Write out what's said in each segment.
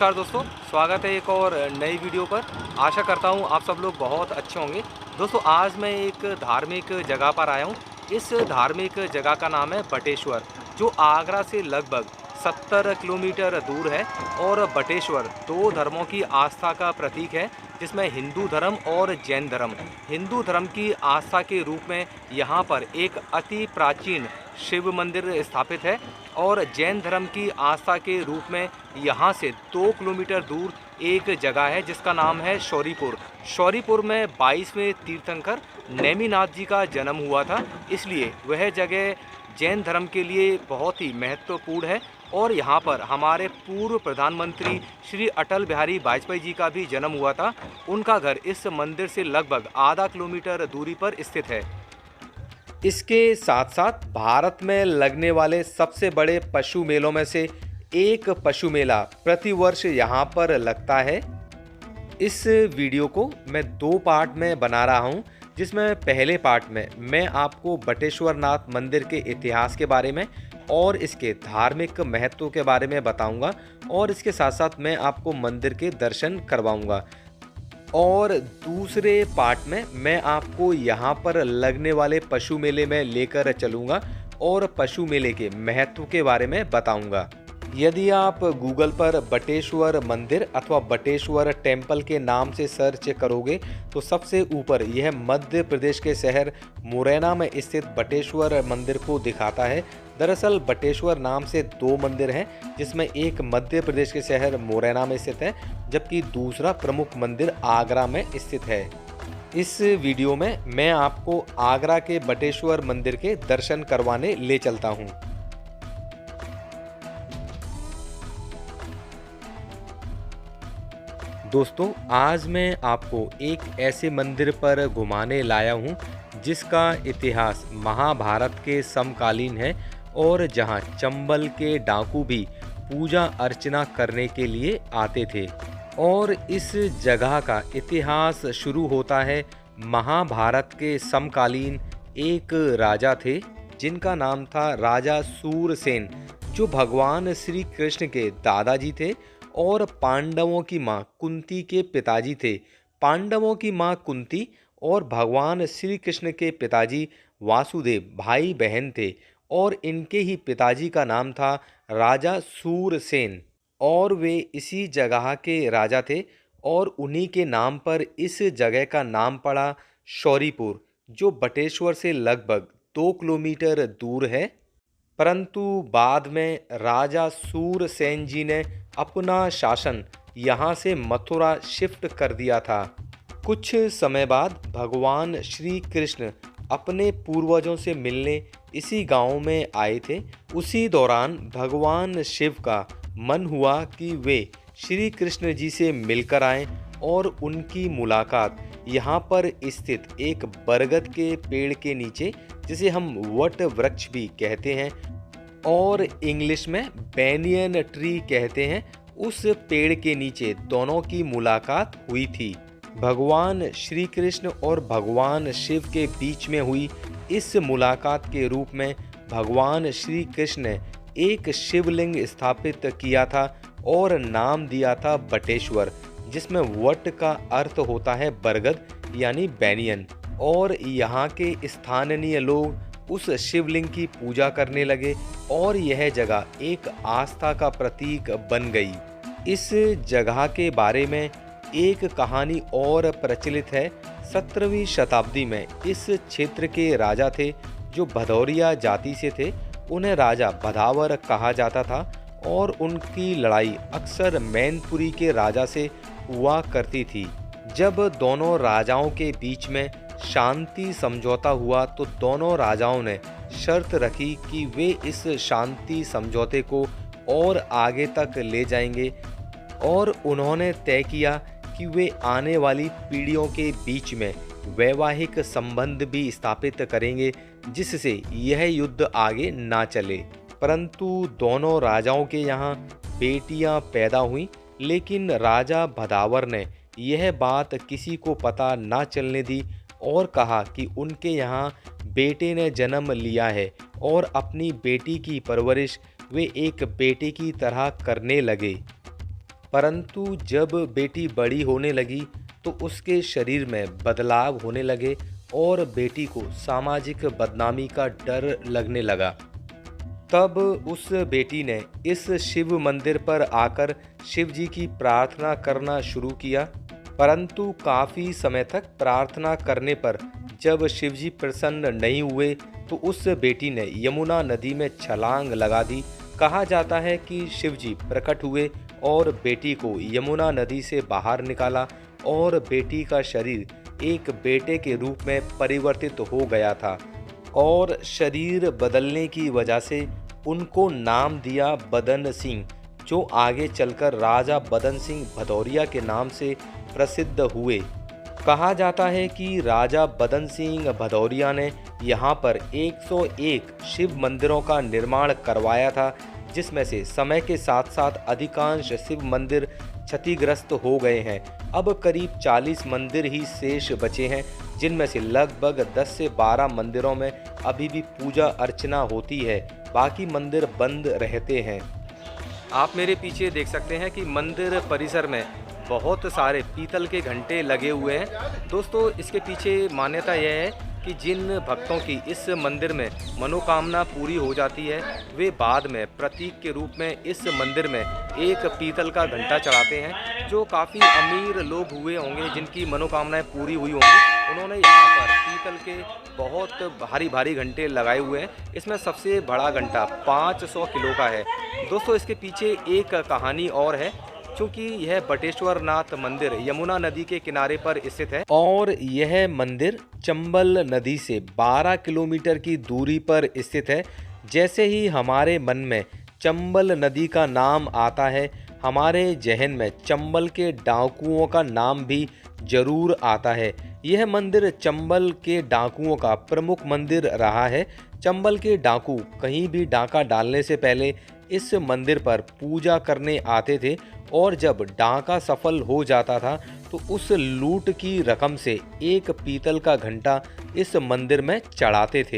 नमस्कार दोस्तों, स्वागत है एक और नई वीडियो पर। आशा करता हूँ आप सब लोग बहुत अच्छे होंगे। दोस्तों आज मैं एक धार्मिक जगह पर आया हूँ। इस धार्मिक जगह का नाम है बटेश्वर, जो आगरा से लगभग 70 किलोमीटर दूर है। और बटेश्वर दो धर्मों की आस्था का प्रतीक है, जिसमें हिंदू धर्म और जैन धर्म। हिंदू धर्म की आस्था के रूप में यहाँ पर एक अति प्राचीन शिव मंदिर स्थापित है, और जैन धर्म की आस्था के रूप में यहाँ से 2 किलोमीटर दूर एक जगह है जिसका नाम है शौरीपुर। शौरीपुर में 22वें तीर्थंकर नेमिनाथ जी का जन्म हुआ था, इसलिए वह जगह जैन धर्म के लिए बहुत ही महत्वपूर्ण है। और यहाँ पर हमारे पूर्व प्रधानमंत्री श्री अटल बिहारी वाजपेयी जी का भी जन्म हुआ था। उनका घर इस मंदिर से लगभग आधा किलोमीटर दूरी पर स्थित है। इसके साथ साथ भारत में लगने वाले सबसे बड़े पशु मेलों में से एक पशु मेला प्रतिवर्ष यहाँ पर लगता है। इस वीडियो को मैं 2 पार्ट में बना रहा हूँ, जिसमें पहले पार्ट में मैं आपको बटेश्वर नाथ मंदिर के इतिहास के बारे में और इसके धार्मिक महत्व के बारे में बताऊंगा, और इसके साथ साथ मैं आपको मंदिर के दर्शन करवाऊंगा। और दूसरे पार्ट में मैं आपको यहाँ पर लगने वाले पशु मेले में लेकर चलूँगा और पशु मेले के महत्व के बारे में बताऊँगा। यदि आप गूगल पर बटेश्वर मंदिर अथवा बटेश्वर टेम्पल के नाम से सर्च करोगे तो सबसे ऊपर यह मध्य प्रदेश के शहर मुरैना में स्थित बटेश्वर मंदिर को दिखाता है। दरअसल बटेश्वर नाम से 2 मंदिर हैं, जिसमें एक मध्य प्रदेश के शहर मुरैना में स्थित है, जबकि दूसरा प्रमुख मंदिर आगरा में स्थित है। इस वीडियो में मैं आपको आगरा के बटेश्वर मंदिर के दर्शन करवाने ले चलता हूँ। दोस्तों आज मैं आपको एक ऐसे मंदिर पर घुमाने लाया हूँ जिसका इतिहास महाभारत के समकालीन है, और जहाँ चंबल के डाकू भी पूजा अर्चना करने के लिए आते थे। और इस जगह का इतिहास शुरू होता है महाभारत के समकालीन एक राजा थे, जिनका नाम था राजा सूरसेन, जो भगवान श्री कृष्ण के दादाजी थे और पांडवों की मां कुंती के पिताजी थे। पांडवों की मां कुंती और भगवान श्री कृष्ण के पिताजी वासुदेव भाई बहन थे, और इनके ही पिताजी का नाम था राजा सूरसेन, और वे इसी जगह के राजा थे। और उन्हीं के नाम पर इस जगह का नाम पड़ा शौरीपुर, जो बटेश्वर से लगभग 2 किलोमीटर दूर है। परंतु बाद में राजा सूरसेन जी ने अपना शासन यहाँ से मथुरा शिफ्ट कर दिया था। कुछ समय बाद भगवान श्री कृष्ण अपने पूर्वजों से मिलने इसी गांव में आए थे। उसी दौरान भगवान शिव का मन हुआ कि वे श्री कृष्ण जी से मिलकर आएं, और उनकी मुलाकात यहाँ पर स्थित एक बरगद के पेड़ के नीचे, जिसे हम वट वृक्ष भी कहते हैं और इंग्लिश में बैनियन ट्री कहते हैं, उस पेड़ के नीचे दोनों की मुलाकात हुई थी। भगवान श्री कृष्ण और भगवान शिव के बीच में हुई इस मुलाकात के रूप में भगवान श्री कृष्ण ने एक शिवलिंग स्थापित किया था और नाम दिया था बटेश्वर, जिसमें वट का अर्थ होता है बरगद यानी बैनियन। और यहाँ के स्थानीय लोग उस शिवलिंग की पूजा करने लगे, और यह जगह एक आस्था का प्रतीक बन गई। इस जगह के बारे में एक कहानी और प्रचलित है। 17वीं शताब्दी में इस क्षेत्र के राजा थे जो भदौरिया जाति से थे। उन्हें राजा भदावर कहा जाता था, और उनकी लड़ाई अक्सर मैनपुरी के राजा से हुआ करती थी। जब दोनों राजाओं के बीच में शांति समझौता हुआ तो दोनों राजाओं ने शर्त रखी कि वे इस शांति समझौते को और आगे तक ले जाएंगे, और उन्होंने तय किया कि वे आने वाली पीढ़ियों के बीच में वैवाहिक संबंध भी स्थापित करेंगे, जिससे यह युद्ध आगे ना चले। परंतु दोनों राजाओं के यहाँ बेटियां पैदा हुईं, लेकिन राजा भदावर ने यह बात किसी को पता ना चलने दी और कहा कि उनके यहाँ बेटे ने जन्म लिया है, और अपनी बेटी की परवरिश वे एक बेटे की तरह करने लगे। परंतु जब बेटी बड़ी होने लगी तो उसके शरीर में बदलाव होने लगे और बेटी को सामाजिक बदनामी का डर लगने लगा। तब उस बेटी ने इस शिव मंदिर पर आकर शिव जी की प्रार्थना करना शुरू किया, परंतु काफ़ी समय तक प्रार्थना करने पर जब शिव जी प्रसन्न नहीं हुए तो उस बेटी ने यमुना नदी में छलांग लगा दी। कहा जाता है कि शिव जी प्रकट हुए और बेटी को यमुना नदी से बाहर निकाला और बेटी का शरीर एक बेटे के रूप में परिवर्तित हो गया था और शरीर बदलने की वजह से उनको नाम दिया बदन सिंह, जो आगे चलकर राजा बदन सिंह भदौरिया के नाम से प्रसिद्ध हुए। कहा जाता है कि राजा बदन सिंह भदौरिया ने यहाँ पर 101 शिव मंदिरों का निर्माण करवाया था, जिसमें से समय के साथ साथ अधिकांश शिव मंदिर क्षतिग्रस्त हो गए हैं। अब करीब 40 मंदिर ही शेष बचे हैं, जिनमें से लगभग 10 से 12 मंदिरों में अभी भी पूजा अर्चना होती है, बाकी मंदिर बंद रहते हैं। आप मेरे पीछे देख सकते हैं कि मंदिर परिसर में बहुत सारे पीतल के घंटे लगे हुए हैं। दोस्तों, इसके पीछे मान्यता यह है कि जिन भक्तों की इस मंदिर में मनोकामना पूरी हो जाती है, वे बाद में प्रतीक के रूप में इस मंदिर में एक पीतल का घंटा चढ़ाते हैं। जो काफ़ी अमीर लोग हुए होंगे, जिनकी मनोकामनाएं पूरी हुई होंगी, उन्होंने यहाँ पर पीतल के बहुत भारी भारी घंटे लगाए हुए हैं। इसमें सबसे बड़ा घंटा 500 किलो का है। दोस्तों, इसके पीछे एक कहानी और है। क्योंकि यह बटेश्वर नाथ मंदिर यमुना नदी के किनारे पर स्थित है और यह मंदिर चंबल नदी से 12 किलोमीटर की दूरी पर स्थित है। जैसे ही हमारे मन में चंबल नदी का नाम आता है, हमारे जहन में चंबल के डाकुओं का नाम भी जरूर आता है। यह मंदिर चंबल के डाकुओं का प्रमुख मंदिर रहा है। चंबल के डाकू कहीं भी डाका डालने से पहले इस मंदिर पर पूजा करने आते थे और जब डाका सफल हो जाता था तो उस लूट की रकम से एक पीतल का घंटा इस मंदिर में चढ़ाते थे।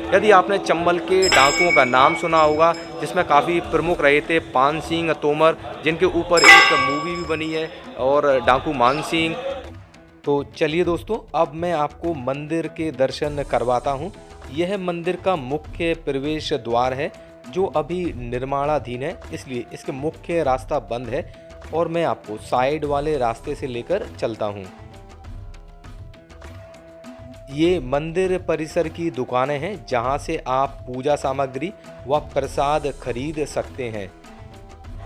यदि आपने चंबल के डाकुओं का नाम सुना होगा, जिसमें काफ़ी प्रमुख रहे थे पान सिंह तोमर, जिनके ऊपर एक मूवी भी बनी है, और डाकू मान सिंह। तो चलिए दोस्तों, अब मैं आपको मंदिर के दर्शन करवाता हूँ। यह मंदिर का मुख्य प्रवेश द्वार है, जो अभी निर्माणाधीन है, इसलिए इसके मुख्य रास्ता बंद है और मैं आपको साइड वाले रास्ते से लेकर चलता हूँ। ये मंदिर परिसर की दुकानें हैं, जहाँ से आप पूजा सामग्री व प्रसाद खरीद सकते हैं।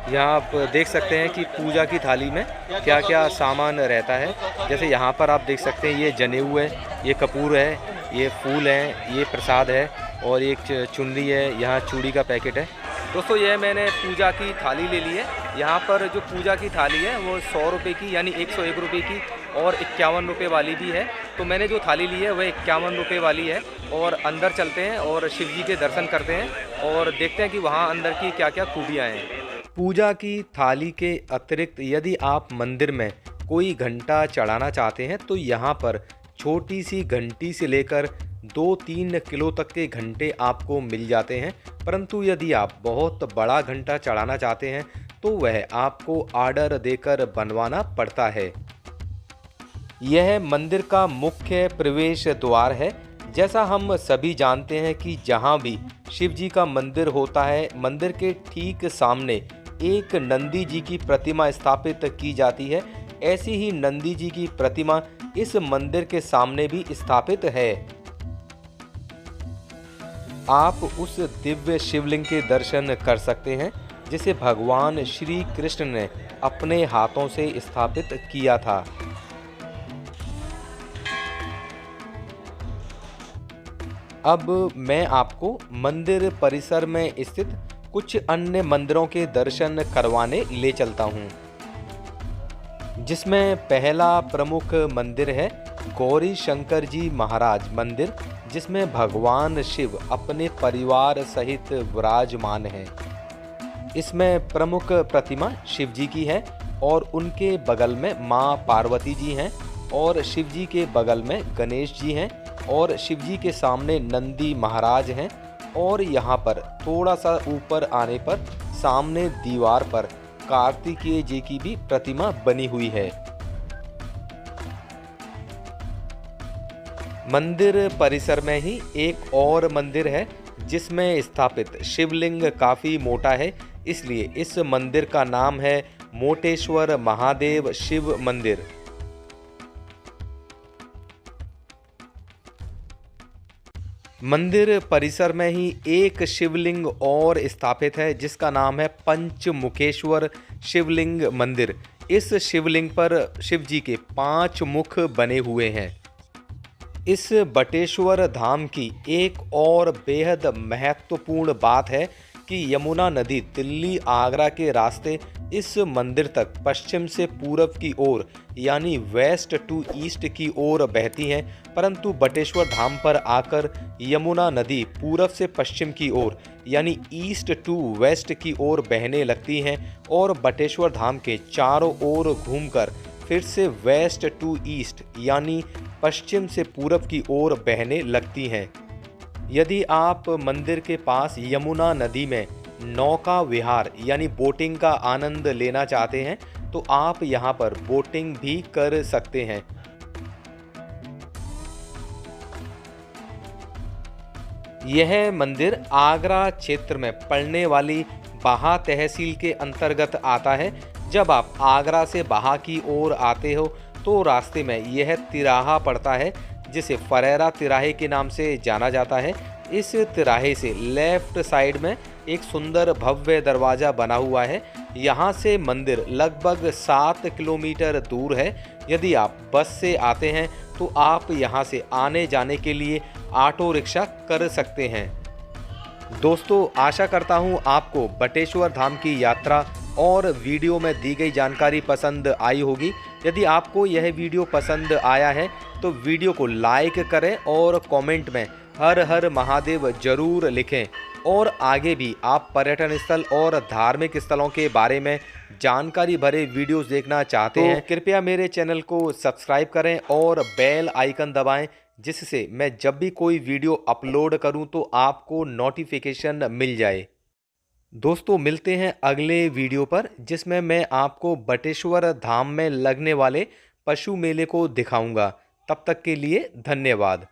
यहाँ आप देख सकते हैं कि पूजा की थाली में क्या क्या सामान रहता है। जैसे यहाँ पर आप देख सकते हैं, ये जनेऊ है, ये कपूर है, ये फूल है, ये प्रसाद है और एक चुनरी है, यहाँ चूड़ी का पैकेट है। दोस्तों, यह मैंने पूजा की थाली ले ली है। यहाँ पर जो पूजा की थाली है वो 100 रुपये की, यानी 101 रुपये की, और 51 रुपये वाली भी है। तो मैंने जो थाली ली है वह 51 रुपये वाली है। और अंदर चलते हैं और शिव जी के दर्शन करते हैं और देखते हैं कि वहाँ अंदर की क्या क्या खूबियाँ हैं। पूजा की थाली के अतिरिक्त यदि आप मंदिर में कोई घंटा चढ़ाना चाहते हैं तो यहाँ पर छोटी सी घंटी से लेकर 2-3 किलो तक के घंटे आपको मिल जाते हैं। परंतु यदि आप बहुत बड़ा घंटा चढ़ाना चाहते हैं तो वह आपको ऑर्डर देकर बनवाना पड़ता है। यह मंदिर का मुख्य प्रवेश द्वार है। जैसा हम सभी जानते हैं कि जहाँ भी शिव जी का मंदिर होता है, मंदिर के ठीक सामने एक नंदी जी की प्रतिमा स्थापित की जाती है। ऐसी ही नंदी जी की प्रतिमा इस मंदिर के सामने भी स्थापित है। आप उस दिव्य शिवलिंग के दर्शन कर सकते हैं जिसे भगवान श्री कृष्ण ने अपने हाथों से स्थापित किया था। अब मैं आपको मंदिर परिसर में स्थित कुछ अन्य मंदिरों के दर्शन करवाने ले चलता हूँ, जिसमें पहला प्रमुख मंदिर है गौरी शंकर जी महाराज मंदिर, जिसमें भगवान शिव अपने परिवार सहित विराजमान हैं। इसमें प्रमुख प्रतिमा शिव जी की है और उनके बगल में माँ पार्वती जी हैं और शिव जी के बगल में गणेश जी हैं और शिव जी के सामने नंदी महाराज हैं। और यहाँ पर थोड़ा सा ऊपर आने पर सामने दीवार पर कार्तिकेय जी की भी प्रतिमा बनी हुई है। मंदिर परिसर में ही एक और मंदिर है जिसमें स्थापित शिवलिंग काफी मोटा है, इसलिए इस मंदिर का नाम है मोटेश्वर महादेव शिव मंदिर। मंदिर परिसर में ही एक शिवलिंग और स्थापित है जिसका नाम है पंचमुखेश्वर शिवलिंग मंदिर। इस शिवलिंग पर शिव जी के 5 मुख बने हुए हैं। इस बटेश्वर धाम की एक और बेहद महत्वपूर्ण बात है कि यमुना नदी दिल्ली आगरा के रास्ते इस मंदिर तक पश्चिम से पूरब की ओर यानी वेस्ट टू ईस्ट की ओर बहती है, परंतु बटेश्वर धाम पर आकर यमुना नदी पूरब से पश्चिम की ओर यानी ईस्ट टू वेस्ट की ओर बहने लगती हैं और बटेश्वर धाम के चारों ओर घूमकर फिर से वेस्ट टू ईस्ट यानी पश्चिम से पूरब की ओर बहने लगती हैं। यदि आप मंदिर के पास यमुना नदी में नौका विहार यानी बोटिंग का आनंद लेना चाहते हैं तो आप यहां पर बोटिंग भी कर सकते हैं। यह मंदिर आगरा क्षेत्र में पड़ने वाली बाहा तहसील के अंतर्गत आता है। जब आप आगरा से बाहा की ओर आते हो तो रास्ते में यह तिराहा पड़ता है जिसे फरेरा तिराहे के नाम से जाना जाता है। इस तिराहे से लेफ्ट साइड में एक सुंदर भव्य दरवाज़ा बना हुआ है। यहाँ से मंदिर लगभग 7 किलोमीटर दूर है। यदि आप बस से आते हैं तो आप यहाँ से आने जाने के लिए ऑटो रिक्शा कर सकते हैं। दोस्तों, आशा करता हूँ आपको बटेश्वर धाम की यात्रा और वीडियो में दी गई जानकारी पसंद आई होगी। यदि आपको यह वीडियो पसंद आया है तो वीडियो को लाइक करें और कमेंट में हर हर महादेव जरूर लिखें। और आगे भी आप पर्यटन स्थल और धार्मिक स्थलों के बारे में जानकारी भरे वीडियोस देखना चाहते हैं, कृपया मेरे चैनल को सब्सक्राइब करें और बेल आइकन दबाएं, जिससे मैं जब भी कोई वीडियो अपलोड करूं तो आपको नोटिफिकेशन मिल जाए। दोस्तों, मिलते हैं अगले वीडियो पर जिसमें मैं आपको बटेश्वर धाम में लगने वाले पशु मेले को दिखाऊंगा। तब तक के लिए धन्यवाद।